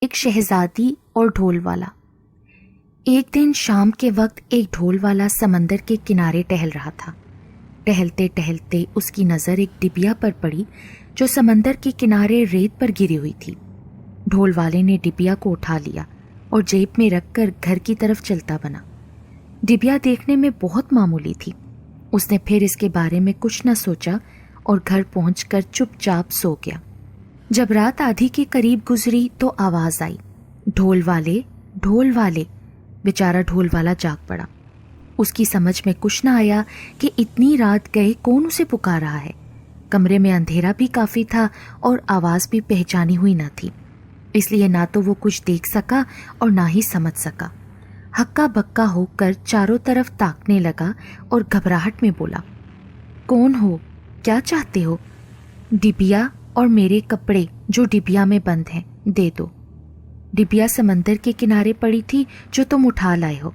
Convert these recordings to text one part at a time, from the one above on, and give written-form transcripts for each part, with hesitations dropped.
ایک شہزادی اور ڈھول والا۔ ایک دن شام کے وقت ایک ڈھول والا سمندر کے کنارے ٹہل رہا تھا۔ ٹہلتے ٹہلتے اس کی نظر ایک ڈبیا پر پڑی جو سمندر کے کنارے ریت پر گری ہوئی تھی۔ ڈھول والے نے ڈبیا کو اٹھا لیا اور جیب میں رکھ کر گھر کی طرف چلتا بنا۔ ڈبیا دیکھنے میں بہت معمولی تھی۔ اس نے پھر اس کے بارے میں کچھ نہ سوچا اور گھر پہنچ کر چپ چاپ سو گیا۔ جب رات آدھی کے قریب گزری تو آواز آئی، ڈھول والے، ڈھول والے۔ بیچارہ ڈھول والا جاگ پڑا۔ اس کی سمجھ میں کچھ نہ آیا کہ اتنی رات گئے کون اسے پکار رہا ہے۔ کمرے میں اندھیرا بھی کافی تھا اور آواز بھی پہچانی ہوئی نہ تھی، اس لیے نہ تو وہ کچھ دیکھ سکا اور نہ ہی سمجھ سکا۔ ہکا بکا ہو کر چاروں طرف تاکنے لگا اور گھبراہٹ میں بولا، کون ہو؟ کیا چاہتے ہو؟ ڈبیا اور میرے کپڑے جو ڈبیا میں بند ہیں دے دو۔ ڈبیا سمندر کے کنارے پڑی تھی جو تم اٹھا لائے ہو۔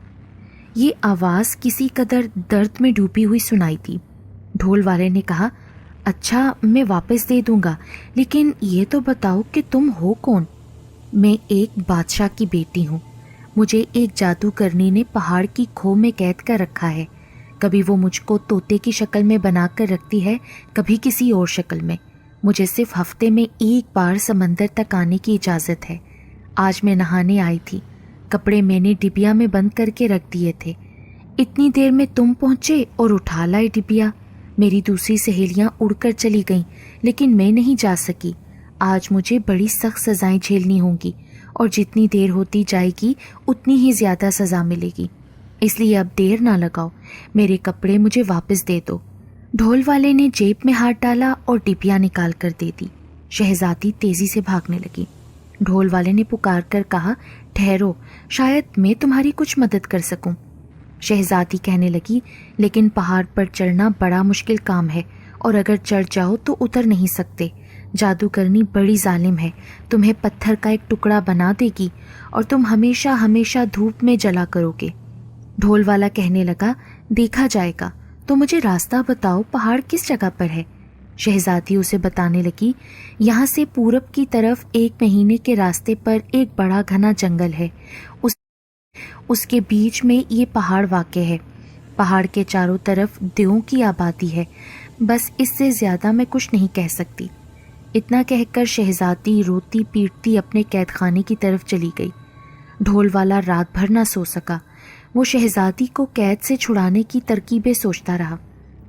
یہ آواز کسی قدر درد میں ڈوبی ہوئی سنائی تھی۔ ڈھول والے نے کہا، اچھا میں واپس دے دوں گا، لیکن یہ تو بتاؤ کہ تم ہو کون؟ میں ایک بادشاہ کی بیٹی ہوں۔ مجھے ایک جادوگرنی نے پہاڑ کی کھو میں قید کر رکھا ہے۔ کبھی وہ مجھ کو طوطے کی شکل میں بنا کر رکھتی ہے، کبھی کسی اور شکل میں۔ مجھے صرف ہفتے میں ایک بار سمندر تک آنے کی اجازت ہے۔ آج میں نہانے آئی تھی، کپڑے میں نے ڈبیا میں بند کر کے رکھ دیے تھے۔ اتنی دیر میں تم پہنچے اور اٹھا لائے ڈبیا۔ میری دوسری سہیلیاں اڑ کر چلی گئیں، لیکن میں نہیں جا سکی۔ آج مجھے بڑی سخت سزائیں جھیلنی ہوں گی، اور جتنی دیر ہوتی جائے گی اتنی ہی زیادہ سزا ملے گی۔ اس لیے اب دیر نہ لگاؤ، میرے کپڑے مجھے واپس دے دو۔ ڈھول والے نے جیب میں ہاتھ ڈالا اور ڈبیا نکال کر دے دی۔ شہزادی تیزی سے بھاگنے لگی۔ ڈھول والے نے پکار کر کہا، ٹھہرو، شاید میں تمہاری کچھ مدد کر سکوں۔ شہزادی کہنے لگی، لیکن پہاڑ پر چڑھنا بڑا مشکل کام ہے، اور اگر چڑھ جاؤ تو اتر نہیں سکتے۔ جادوگرنی بڑی ظالم ہے، تمہیں پتھر کا ایک ٹکڑا بنا دے گی اور تم ہمیشہ ہمیشہ دھوپ میں جلا کرو گے۔ ڈھول والا کہنے لگا، دیکھا جائے گا، تو مجھے راستہ بتاؤ، پہاڑ کس جگہ پر ہے؟ شہزادی اسے بتانے لگی، یہاں سے پورب کی طرف 1 مہینے کے راستے پر ایک بڑا گھنا جنگل ہے، اس کے بیچ میں یہ پہاڑ واقع ہے۔ پہاڑ کے چاروں طرف دیووں کی آبادی ہے، بس اس سے زیادہ میں کچھ نہیں کہہ سکتی۔ اتنا کہہ کر شہزادی روتی پیٹتی اپنے قید خانے کی طرف چلی گئی۔ ڈھول والا رات بھر نہ سو سکا۔ وہ شہزادی کو قید سے چھڑانے کی ترکیبیں سوچتا رہا۔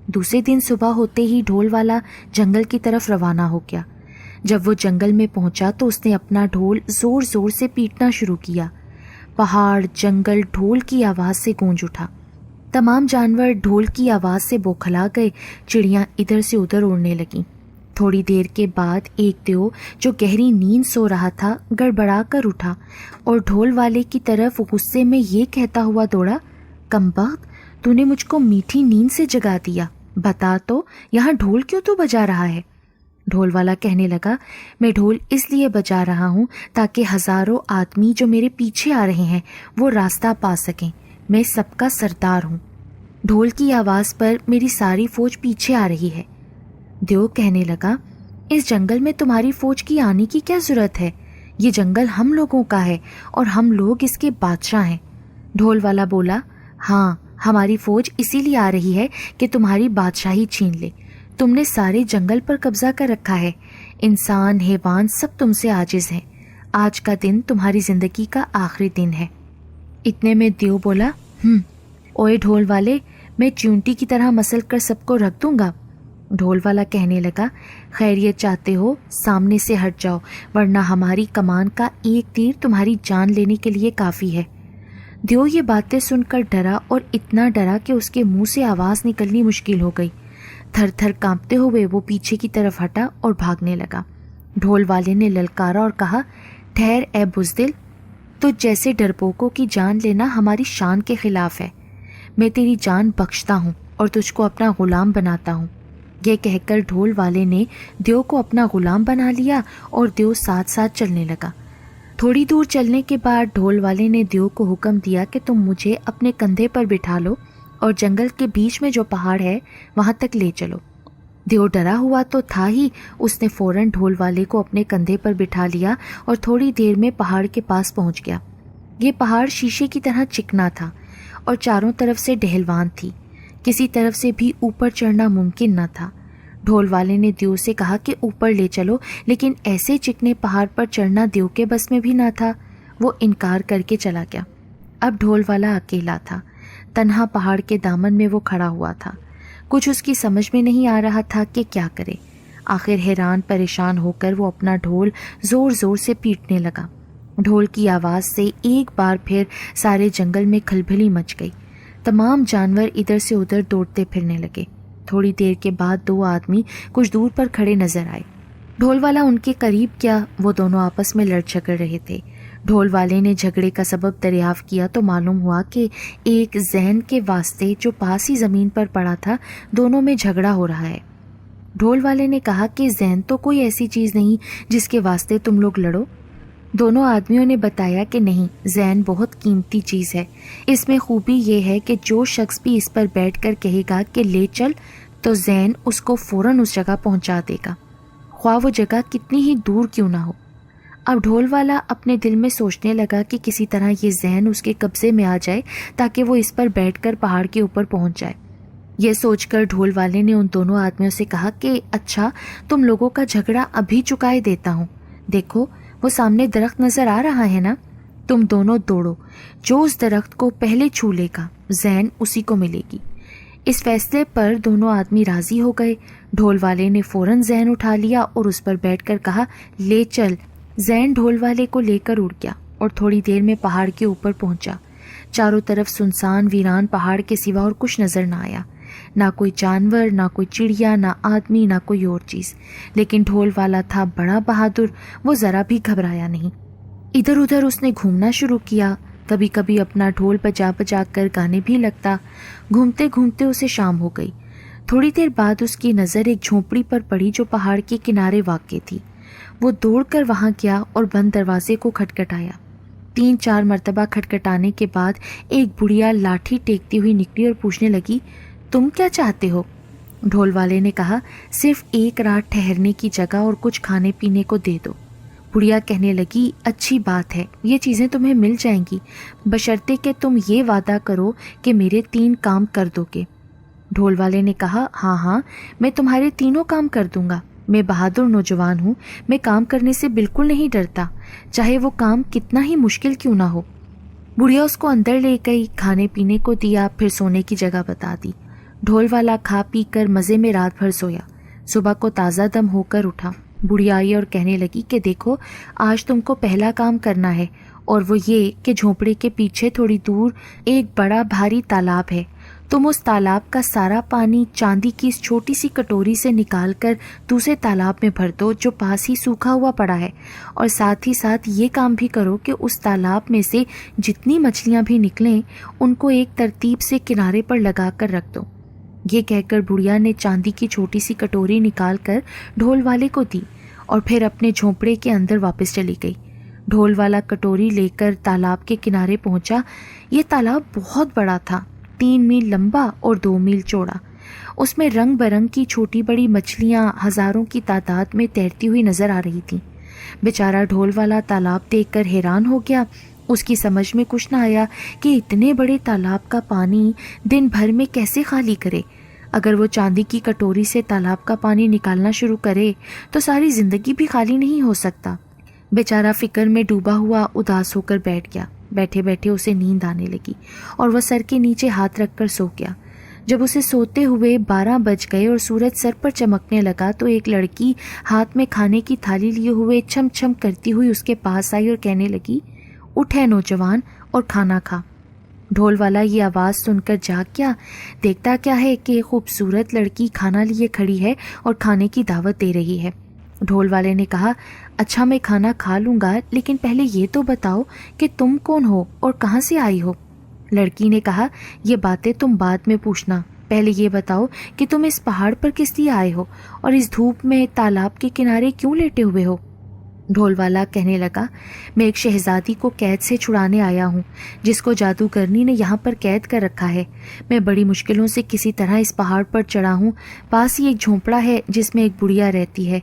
دوسرے دن صبح ہوتے ہی ڈھول والا جنگل کی طرف روانہ ہو گیا۔ جب وہ جنگل میں پہنچا تو اس نے اپنا ڈھول زور زور سے پیٹنا شروع کیا۔ پہاڑ، جنگل ڈھول کی آواز سے گونج اٹھا۔ تمام جانور ڈھول کی آواز سے بوکھلا گئے، چڑیاں ادھر سے ادھر اڑنے لگیں۔ تھوڑی دیر کے بعد ایک دیو جو گہری نیند سو رہا تھا گڑبڑا کر اٹھا اور ڈھول والے کی طرف غصے میں یہ کہتا ہوا دوڑا، کمبخت، تو نے مجھ کو میٹھی نیند سے جگا دیا، بتا تو یہاں ڈھول کیوں تو بجا رہا ہے؟ ڈھول والا کہنے لگا، میں ڈھول اس لیے بجا رہا ہوں تاکہ ہزاروں آدمی جو میرے پیچھے آ رہے ہیں وہ راستہ پا سکیں۔ میں سب کا سردار ہوں۔ ڈھول کی آواز پر میری ساری فوج پیچھے آ رہی ہے۔ دیو کہنے لگا، اس جنگل میں تمہاری فوج کی آنے کی کیا ضرورت ہے؟ یہ جنگل ہم لوگوں کا ہے اور ہم لوگ اس کے بادشاہ ہیں۔ ڈھول والا بولا، ہاں، ہماری فوج اسی لیے آ رہی ہے کہ تمہاری بادشاہی چھین لے۔ تم نے سارے جنگل پر قبضہ کر رکھا ہے، انسان، حیوان سب تم سے عاجز ہیں۔ آج کا دن تمہاری زندگی کا آخری دن ہے۔ اتنے میں دیو بولا، اوئے ڈھول والے، میں چیونٹی کی طرح مسل کر سب کو رکھ دوں گا۔ ڈھول والا کہنے لگا، خیریت چاہتے ہو سامنے سے ہٹ جاؤ، ورنہ ہماری کمان کا ایک تیر تمہاری جان لینے کے لیے کافی ہے۔ دیو یہ باتیں سن کر ڈرا، اور اتنا ڈرا کہ اس کے منہ سے آواز نکلنی مشکل ہو گئی۔ تھر تھر کانپتے ہوئے وہ پیچھے کی طرف ہٹا اور بھاگنے لگا۔ ڈھول والے نے للکارا اور کہا، ٹھہر اے بزدل، تجھ جیسے ڈرپوکوں کی جان لینا ہماری شان کے خلاف ہے۔ میں تیری جان بخشتا ہوں اور تجھ کو اپنا غلام بناتا ہوں۔ یہ کہہ کر ڈھول والے نے دیو کو اپنا غلام بنا لیا اور دیو ساتھ ساتھ چلنے لگا۔ تھوڑی دور چلنے کے بعد ڈھول والے نے دیو کو حکم دیا کہ تم مجھے اپنے کندھے پر بٹھا لو اور جنگل کے بیچ میں جو پہاڑ ہے وہاں تک لے چلو۔ دیو ڈرا ہوا تو تھا ہی، اس نے فوراً ڈھول والے کو اپنے کندھے پر بٹھا لیا اور تھوڑی دیر میں پہاڑ کے پاس پہنچ گیا۔ یہ پہاڑ شیشے کی طرح چکنا تھا اور چاروں طرف سے ڈھلوان تھی، کسی طرف سے بھی اوپر چڑھنا ممکن نہ تھا۔ ڈھول والے نے دیو سے کہا کہ اوپر لے چلو، لیکن ایسے چکنے پہاڑ پر چڑھنا دیو کے بس میں بھی نہ تھا۔ وہ انکار کر کے چلا گیا۔ اب ڈھول والا اکیلا تھا، تنہا پہاڑ کے دامن میں وہ کھڑا ہوا تھا۔ کچھ اس کی سمجھ میں نہیں آ رہا تھا کہ کیا کرے۔ آخر حیران پریشان ہو کر وہ اپنا ڈھول زور زور سے پیٹنے لگا۔ ڈھول کی آواز سے ایک بار پھر سارے جنگل میں کھلبلی مچ گئی۔ تمام جانور ادھر سے ادھر دوڑتے پھرنے لگے۔ تھوڑی دیر کے بعد دو آدمی کچھ دور پر کھڑے نظر آئے۔ ڈھول والا ان کے قریب کیا، وہ دونوں آپس میں لڑ جھگڑ رہے تھے۔ ڈھول والے نے جھگڑے کا سبب دریافت کیا تو معلوم ہوا کہ ایک زین کے واسطے جو پاس ہی زمین پر پڑا تھا، دونوں میں جھگڑا ہو رہا ہے۔ ڈھول والے نے کہا کہ زین تو کوئی ایسی چیز نہیں جس کے واسطے تم لوگ لڑو۔ دونوں آدمیوں نے بتایا کہ نہیں، زین بہت قیمتی چیز ہے۔ اس میں خوبی یہ ہے کہ جو شخص بھی اس پر بیٹھ کر کہے گا کہ لے چل، تو زین اس کو فوراً اس جگہ پہنچا دے گا، خواہ وہ جگہ کتنی ہی دور کیوں نہ ہو۔ اب ڈھول والا اپنے دل میں سوچنے لگا کہ کسی طرح یہ زین اس کے قبضے میں آ جائے تاکہ وہ اس پر بیٹھ کر پہاڑ کے اوپر پہنچ جائے۔ یہ سوچ کر ڈھول والے نے ان دونوں آدمیوں سے کہا کہ اچھا، تم لوگوں کا جھگڑا ابھی چکائے دیتا ہوں۔ دیکھو، وہ سامنے درخت نظر آ رہا ہے نا، تم دونوں دوڑو، جو اس درخت کو پہلے چھو لے گا زین اسی کو ملے گی۔ اس فیصلے پر دونوں آدمی راضی ہو گئے۔ ڈھول والے نے فوراً زین اٹھا لیا اور اس پر بیٹھ کر کہا لے چل۔ زین ڈھول والے کو لے کر اڑ گیا اور تھوڑی دیر میں پہاڑ کے اوپر پہنچا۔ چاروں طرف سنسان ویران پہاڑ کے سوا اور کچھ نظر نہ آیا، نہ کوئی جانور، نہ کوئی چڑیا، نہ آدمی، نہ کوئی اور چیز۔ لیکن ڈھول والا تھا بڑا بہادر، وہ ذرا بھی گھبرایا نہیں۔ ادھر ادھر اس نے گھومنا شروع کیا، کبھی کبھی اپنا ڈھول بجا بجا کر گانے بھی لگتا۔ گھومتے گھومتے اسے شام ہو گئی۔ تھوڑی دیر بعد اس کی نظر ایک جھونپڑی پر پڑی جو پہاڑ کے کنارے واقع تھی۔ وہ دوڑ کر وہاں گیا اور بند دروازے کو کھٹکھٹایا۔ 3-4 مرتبہ کھٹکھٹانے کے بعد ایک بڑھیا لاٹھی ٹیکتی ہوئی نکلی اور پوچھنے لگی، تم کیا چاہتے ہو؟ ڈھول والے نے کہا، صرف ایک رات ٹھہرنے کی جگہ اور کچھ کھانے پینے کو دے دو۔ بڑھیا کہنے لگی، اچھی بات ہے، یہ چیزیں تمہیں مل جائیں گی، بشرطے کہ تم یہ وعدہ کرو کہ میرے 3 کام کر دو گے۔ ڈھول والے نے کہا، ہاں ہاں، میں تمہارے تینوں کام کر دوں گا۔ میں بہادر نوجوان ہوں، میں کام کرنے سے بالکل نہیں ڈرتا، چاہے وہ کام کتنا ہی مشکل کیوں نہ ہو۔ بڑھیا اس کو اندر لے گئی، کھانے پینے کو دیا، پھر سونے کی جگہ بتا دی۔ ڈھول والا کھا پی کر مزے میں رات بھر سویا۔ صبح کو تازہ دم ہو کر اٹھا۔ بڑھیا آئی اور کہنے لگی کہ دیکھو، آج تم کو پہلا کام کرنا ہے، اور وہ یہ کہ جھونپڑے کے پیچھے تھوڑی دور ایک بڑا بھاری تالاب ہے۔ تم اس تالاب کا سارا پانی چاندی کی اس چھوٹی سی کٹوری سے نکال کر دوسرے تالاب میں بھر دو جو پاس ہی سوکھا ہوا پڑا ہے، اور ساتھ ہی ساتھ یہ کام بھی کرو کہ اس تالاب میں سے جتنی مچھلیاں بھی نکلیں ان کو ایک ترتیب سے کنارے پر لگا کر رکھ دو۔ یہ کہہ کر بڑھیا نے چاندی کی چھوٹی سی کٹوری نکال کر ڈھول والے کو دی اور پھر اپنے جھونپڑے کے اندر واپس چلی گئی۔ ڈھول والا کٹوری لے کر تالاب کے کنارے پہنچا۔ یہ تالاب بہت بڑا تھا، 3 میل لمبا اور 2 میل چوڑا۔ اس میں رنگ برنگ کی چھوٹی بڑی مچھلیاں ہزاروں کی تعداد میں تیرتی ہوئی نظر آ رہی تھیں۔ بیچارہ ڈھول والا تالاب دیکھ کر حیران ہو گیا۔ اس کی سمجھ میں کچھ نہ آیا کہ اتنے بڑے تالاب کا پانی دن بھر میں کیسے خالی کرے۔ اگر وہ چاندی کی کٹوری سے تالاب کا پانی نکالنا شروع کرے تو ساری زندگی بھی خالی نہیں ہو سکتا۔ بیچارہ فکر میں ڈوبا ہوا اداس ہو کر بیٹھ گیا۔ بیٹھے بیٹھے اسے نیند آنے لگی اور وہ سر کے نیچے ہاتھ رکھ کر سو گیا۔ جب اسے سوتے ہوئے 12 بج گئے اور سورج سر پر چمکنے لگا تو ایک لڑکی ہاتھ میں کھانے کی تھالی لیے ہوئے چھم چھم کرتی ہوئی اس کے پاس آئی اور کہنے لگی، اٹھ ہے نوجوان اور کھانا کھا۔ ڈھول والا یہ آواز سن کر جاگ گیا۔ دیکھتا کیا ہے کہ خوبصورت لڑکی کھانا لیے کھڑی ہے اور کھانے کی دعوت دے رہی ہے۔ ڈھول والے نے کہا، اچھا میں کھانا کھا لوں گا، لیکن پہلے یہ تو بتاؤ کہ تم کون ہو اور کہاں سے آئی ہو؟ لڑکی نے کہا، یہ باتیں تم بعد میں پوچھنا، پہلے یہ بتاؤ کہ تم اس پہاڑ پر کس لیے آئے ہو اور اس دھوپ میں تالاب کے کنارے کیوں لیٹے ہوئے ہو؟ ڈھول والا کہنے لگا، میں ایک شہزادی کو قید سے چھڑانے آیا ہوں جس کو جادوگرنی نے یہاں پر قید کر رکھا ہے۔ میں بڑی مشکلوں سے کسی طرح اس پہاڑ پر چڑھا ہوں۔ پاس ہی ایک جھونپڑا ہے جس میں ایک بڑھیا رہتی ہے۔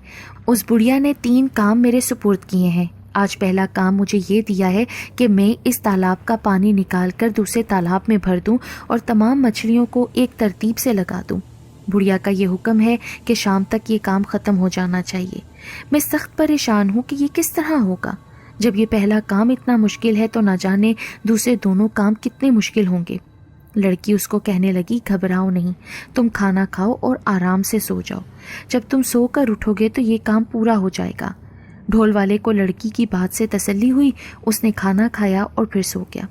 اس بڑھیا نے 3 کام میرے سپرد کیے ہیں۔ آج پہلا کام مجھے یہ دیا ہے کہ میں اس تالاب کا پانی نکال کر دوسرے تالاب میں بھر دوں اور تمام مچھلیوں کو ایک ترتیب سے لگا دوں۔ بڑھیا کا یہ حکم ہے کہ شام تک یہ کام ختم ہو جانا چاہیے۔ میں سخت پریشان ہوں کہ یہ کس طرح ہوگا۔ جب یہ پہلا کام اتنا مشکل ہے تو نہ جانے دوسرے دونوں کام کتنے مشکل ہوں گے۔ لڑکی اس کو کہنے لگی، گھبراؤ نہیں، تم کھانا کھاؤ اور آرام سے سو جاؤ۔ جب تم سو کر اٹھو گے تو یہ کام پورا ہو جائے گا۔ ڈھول والے کو لڑکی کی بات سے تسلی ہوئی۔ اس نے کھانا کھایا اور پھر سو گیا۔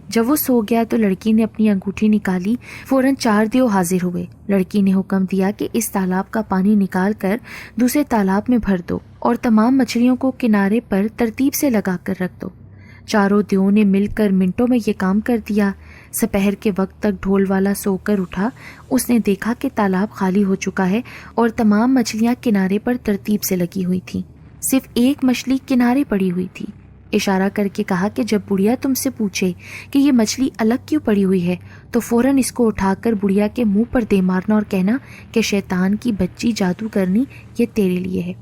جب وہ سو گیا تو لڑکی نے اپنی انگوٹھی نکالی۔ فوراً 4 دیو حاضر ہوئے۔ لڑکی نے حکم دیا کہ اس تالاب کا پانی نکال کر دوسرے تالاب میں بھر دو اور تمام مچھلیوں کو کنارے پر ترتیب سے لگا کر رکھ دو۔ 4 دیووں نے مل کر منٹوں میں یہ کام کر دیا۔ سپہر کے وقت تک ڈھول والا سو کر اٹھا۔ اس نے دیکھا کہ تالاب خالی ہو چکا ہے اور تمام مچھلیاں کنارے پر ترتیب سے لگی ہوئی تھیں۔ صرف ایک مچھلی کنارے پڑی ہوئی تھی۔ اشارہ کر کے کہا کہ جب بڑھیا تم سے پوچھے کہ یہ مچھلی الگ کیوں پڑی ہوئی ہے تو فوراً اس کو اٹھا کر بڑھیا کے منہ پر دے مارنا اور کہنا کہ شیطان کی بچی جادو کرنی یہ تیرے لیے ہے۔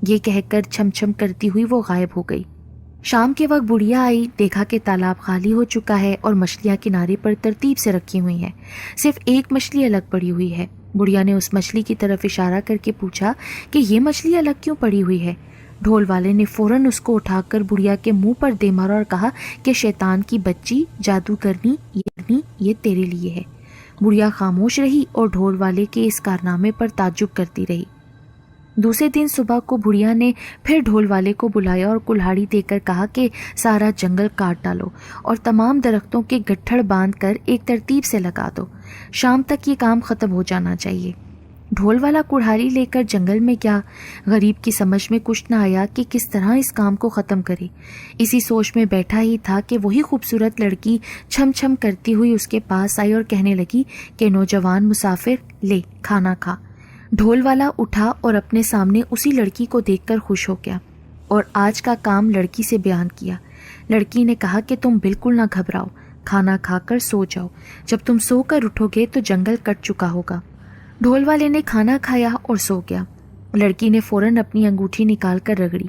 یہ کہہ کر چھم چھم کرتی ہوئی وہ غائب ہو گئی۔ شام کے وقت بڑھیا آئی، دیکھا کہ تالاب خالی ہو چکا ہے اور مچھلیاں کنارے پر ترتیب سے رکھی ہوئی ہیں۔ صرف ایک مچھلی الگ پڑی ہوئی ہے۔ بڑھیا نے اس مچھلی کی طرف اشارہ کر کے پوچھا کہ یہ مچھلی الگ کیوں پڑی ہوئی ہے؟ ڈھول والے نے فوراً اس کو اٹھا کر بڑھیا کے منہ پر دے مارا اور کہا کہ شیطان کی بچی جادو کرنی یہ تیرے لیے ہے۔ بڑھیا خاموش رہی اور ڈھول والے کے اس کارنامے پر تعجب کرتی رہی۔ دوسرے دن صبح کو بڑھیا نے پھر ڈھول والے کو بلایا اور کلہاڑی دے کر کہا کہ سارا جنگل کاٹ ڈالو اور تمام درختوں کے گٹھڑ باندھ کر ایک ترتیب سے لگا دو۔ شام تک یہ کام ختم ہو جانا چاہیے۔ ڈھول والا کڑھاڑی لے کر جنگل میں گیا۔ غریب کی سمجھ میں کچھ نہ آیا کہ کس طرح اس کام کو ختم کرے۔ اسی سوچ میں بیٹھا ہی تھا کہ وہی خوبصورت لڑکی چھم چھم کرتی ہوئی اس کے پاس آئی اور کہنے لگی کہ نوجوان مسافر، لے کھانا کھا۔ ڈھول والا اٹھا اور اپنے سامنے اسی لڑکی کو دیکھ کر خوش ہو گیا اور آج کا کام لڑکی سے بیان کیا۔ لڑکی نے کہا کہ تم بالکل نہ گھبراؤ، کھانا کھا کر سو جاؤ۔ جب تم سو کر اٹھو گے تو جنگل کٹ چکا ہوگا۔ ڈھول والے نے کھانا کھایا اور سو گیا۔ لڑکی نے فوراً اپنی انگوٹھی نکال کر رگڑی۔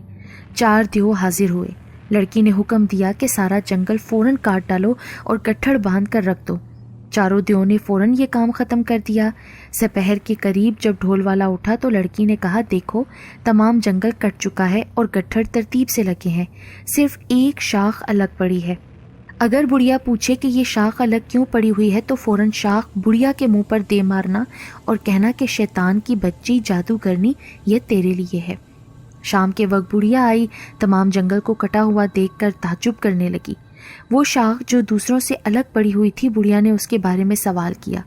4 دیو حاضر ہوئے۔ لڑکی نے حکم دیا کہ سارا جنگل فوراً کاٹ ڈالو اور گٹھڑ باندھ کر رکھ دو۔ 4 دیووں نے فوراً یہ کام ختم کر دیا۔ سپہر کے قریب جب ڈھول والا اٹھا تو لڑکی نے کہا، دیکھو تمام جنگل کٹ چکا ہے اور گٹھڑ ترتیب سے لگے ہیں، صرف ایک شاخ الگ پڑی ہے۔ اگر بڑھیا پوچھے کہ یہ شاخ الگ کیوں پڑی ہوئی ہے تو فوراً شاخ بڑھیا کے منہ پر دے مارنا اور کہنا کہ شیطان کی بچی جادو کرنی یہ تیرے لیے ہے۔ شام کے وقت بڑھیا آئی، تمام جنگل کو کٹا ہوا دیکھ کر تعجب کرنے لگی۔ وہ شاخ جو دوسروں سے الگ پڑی ہوئی تھی، بڑھیا نے اس کے بارے میں سوال کیا۔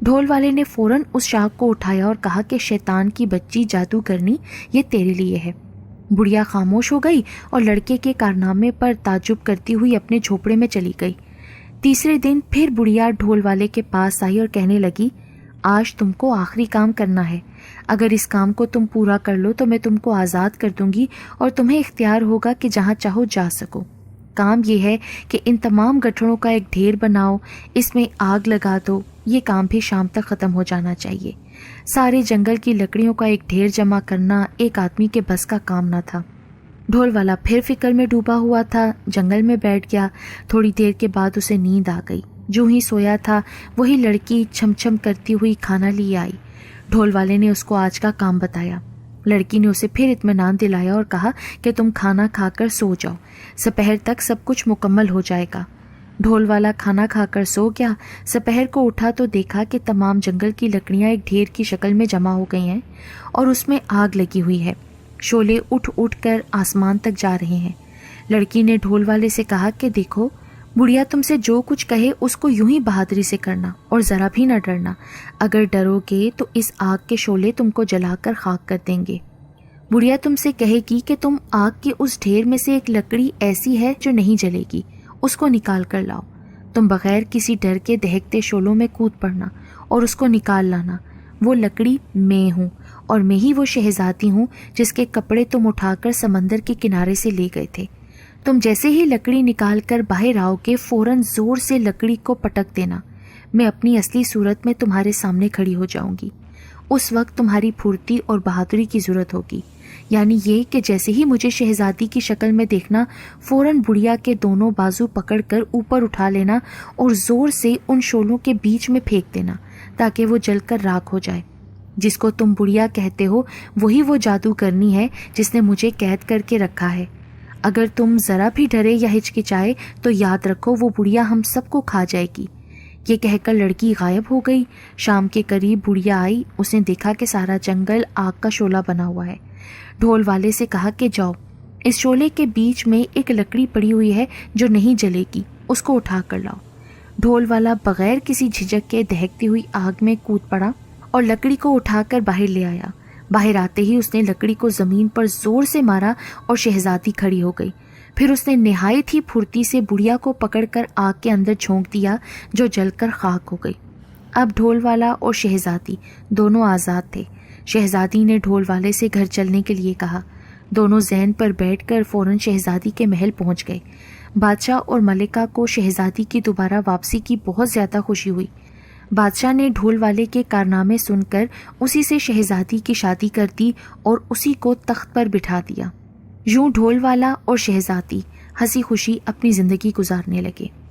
ڈھول والے نے فوراً اس شاخ کو اٹھایا اور کہا کہ شیطان کی بچی جادو کرنی یہ تیرے لیے ہے۔ بڑھیا خاموش ہو گئی اور لڑکے کے کارنامے پر تعجب کرتی ہوئی اپنے جھوپڑے میں چلی گئی۔ تیسرے دن پھر بڑھیا ڈھول والے کے پاس آئی اور کہنے لگی، آج تم کو آخری کام کرنا ہے۔ اگر اس کام کو تم پورا کر لو تو میں تم کو آزاد کر دوں گی اور تمہیں اختیار ہوگا کہ جہاں چاہو جا سکو۔ کام یہ ہے کہ ان تمام گٹھڑوں کا ایک ڈھیر بناؤ، اس میں آگ لگا دو۔ یہ کام بھی شام تک ختم ہو جانا چاہیے۔ سارے جنگل کی لکڑیوں کا ایک ڈھیر جمع کرنا ایک آدمی کے بس کا کام نہ تھا۔ ڈھول والا پھر فکر میں ڈوبا ہوا تھا، جنگل میں بیٹھ گیا۔ تھوڑی دیر کے بعد اسے نیند آ گئی۔ جو ہی سویا تھا وہی لڑکی چھم چھم کرتی ہوئی کھانا لیے آئی۔ ڈھول والے نے اس کو آج کا کام بتایا۔ لڑکی نے اسے پھر اطمینان دلایا اور کہا کہ تم کھانا کھا کر سو جاؤ، سپہر تک سب کچھ مکمل ہو جائے گا۔ ڈھول والا کھانا کھا کر سو گیا۔ سپہر کو اٹھا تو دیکھا کہ تمام جنگل کی لکڑیاں ایک ڈھیر کی شکل میں جمع ہو گئی ہیں اور اس میں آگ لگی ہوئی ہے۔ شعلے اٹھ اٹھ کر آسمان تک جا رہے ہیں۔ لڑکی نے ڈھول والے سے کہا کہ دیکھو، بڑھیا تم سے جو کچھ کہے اس کو یوں ہی بہادری سے کرنا اور ذرا بھی نہ ڈرنا۔ اگر ڈرو گے تو اس آگ کے شعلے تم کو جلا کر خاک کر دیں گے۔ بڑھیا تم سے کہے گی کہ تم آگ کے اس ڈھیر میں سے ایک لکڑی ایسی ہے جو نہیں جلے گی، اس کو نکال کر لاؤ۔ تم بغیر کسی ڈر کے دہکتے شعلوں میں کود پڑنا اور اس کو نکال لانا۔ وہ لکڑی میں ہوں اور میں ہی وہ شہزادی ہوں جس کے کپڑے تم اٹھا کر سمندر کے کنارے سے لے گئے تھے۔ تم جیسے ہی لکڑی نکال کر باہر آؤ گے فوراً زور سے لکڑی کو پٹک دینا، میں اپنی اصلی صورت میں تمہارے سامنے کھڑی ہو جاؤں گی۔ اس وقت تمہاری پھرتی اور بہادری کی ضرورت ہوگی، یعنی یہ کہ جیسے ہی مجھے شہزادی کی شکل میں دیکھنا فوراً بڑھیا کے دونوں بازو پکڑ کر اوپر اٹھا لینا اور زور سے ان شعلوں کے بیچ میں پھینک دینا تاکہ وہ جل کر راکھ ہو جائے۔ جس کو تم بڑھیا کہتے ہو وہی وہ جادو کرنی ہے جس نے مجھے قید کر کے رکھا ہے۔ اگر تم ذرا بھی ڈرے یا ہچکچائے تو یاد رکھو وہ بڑھیا ہم سب کو کھا جائے گی۔ یہ کہہ کر لڑکی غائب ہو گئی۔ شام کے قریب بڑھیا آئی، اس نے دیکھا کہ سارا جنگل آگ کا شعلہ بنا ہوا ہے۔ ڈھول والے سے کہا کہ جاؤ، اس شعلے کے بیچ میں ایک لکڑی پڑی ہوئی ہے جو نہیں جلے گی، اس کو اٹھا کر لاؤ۔ ڈھول والا بغیر کسی جھجک کے دہکتی ہوئی آگ میں کود پڑا اور لکڑی کو اٹھا کر باہر لے آیا۔ باہر آتے ہی اس نے لکڑی کو زمین پر زور سے مارا اور شہزادی کھڑی ہو گئی۔ پھر اس نے نہایت ہی پھرتی سے بڑھیا کو پکڑ کر آگ کے اندر جھونک دیا جو جل کر خاک ہو گئی۔ اب ڈھول والا اور شہزادی دونوں آزاد تھے۔ شہزادی نے ڈھول والے سے گھر چلنے کے لیے کہا۔ دونوں زین پر بیٹھ کر فوراً شہزادی کے محل پہنچ گئے۔ بادشاہ اور ملکہ کو شہزادی کی دوبارہ واپسی کی بہت زیادہ خوشی ہوئی۔ بادشاہ نے ڈھول والے کے کارنامے سن کر اسی سے شہزادی کی شادی کر دی اور اسی کو تخت پر بٹھا دیا۔ یوں ڈھول والا اور شہزادی ہنسی خوشی اپنی زندگی گزارنے لگے۔